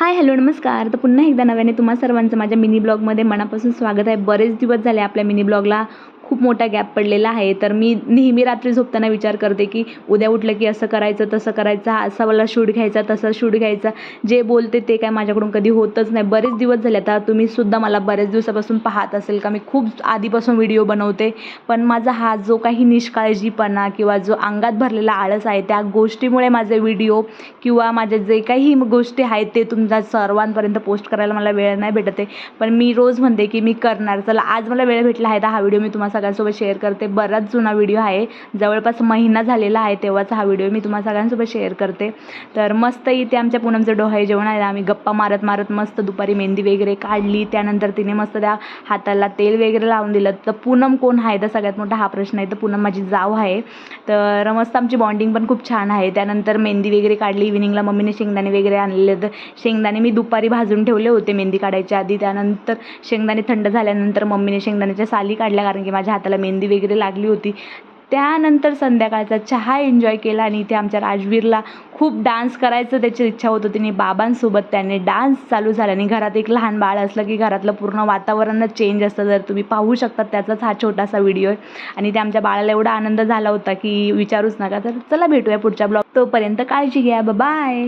हाय, hello, नमस्कार. तर पुन्हा एकदा नव्याने तुम्हा सर्वांचं माझ्या मिनी ब्लॉगमध्ये मनापासून स्वागत आहे. बरेच दिवस झाले आपल्या मिनी ब्लॉगला खूप मोठा गॅप पडलेला आहे. तर मी नेहमी रात्री झोपताना विचार करते, की उद्या उठलं की असं करायचं, तसं करायचं, हा असा वाला शूट घ्यायचा, तसा शूट घ्यायचा. जे बोलते ते काय माझ्याकडून कधी होतच नाही. बरेच दिवस झाले. आता तुम्हीसुद्धा मला बरेच दिवसापासून पाहत असेल का मी खूप आधीपासून व्हिडिओ बनवते. पण माझा हा जो काही निष्काळजीपणा किंवा जो अंगात भरलेला आळस आहे, त्या गोष्टीमुळे माझे व्हिडिओ किंवा माझे जे काही गोष्टी आहेत ते तुमच्या सर्वांपर्यंत पोस्ट करायला मला वेळ नाही भेटत आहे. पण मी रोज म्हणते की मी करणार. चला, आज मला वेळ भेटला आहे तर हा व्हिडिओ मी तुम्हा सगळ्यांसोबत शेअर करते. बराच जुना व्हिडिओ आहे, जवळपास महिना झालेला आहे तेव्हाचा हा व्हिडिओ मी तुम्हा सगळ्यांसोबत शेअर करते. तर मस्त इथे आमच्या पूनमचं डोहाळे जेवण आहे. आम्ही गप्पा मारत मारत मस्त दुपारी मेहंदी वगैरे काढली. त्यानंतर तिने मस्त त्या हाताला तेल वगैरे लावून दिलं. तर पूनम कोण आहे तर सगळ्यात मोठा हा प्रश्न आहे. तर पूनम माझी जाव आहे. तर मस्त आमची बॉन्डिंग पण खूप छान आहे. त्यानंतर मेहंदी वगैरे काढली. इव्हिनिंगला मम्मीने शेंगदाणे वगैरे आणलेले. तर शेंगदाणे मी दुपारी भाजून ठेवले होते मेहंदी काढायच्या आधी. त्यानंतर शेंगदाणे थंड झाल्यानंतर मम्मीने शेंगदाण्याच्या साली काढल्या, कारण की माझ्या हाताला मेहंदी वगैरे लागली होती. त्यानंतर संध्याकाळचा चहा एन्जॉय केला आणि इथे आमच्या राजवीरला खूप डान्स करायचं त्याची इच्छा होत होती आणि बाबांसोबत त्याने डान्स चालू झाला. आणि घरात एक लहान बाळ असलं की घरातलं पूर्ण वातावरणच चेंज असतं. जर तुम्ही पाहू शकता त्याचाच हा छोटासा व्हिडिओ आहे. आणि त्या आमच्या बाळाला एवढा आनंद झाला होता की विचारूच नका. तर चला, भेटूया पुढच्या ब्लॉग. तोपर्यंत काळजी घ्या. बाय.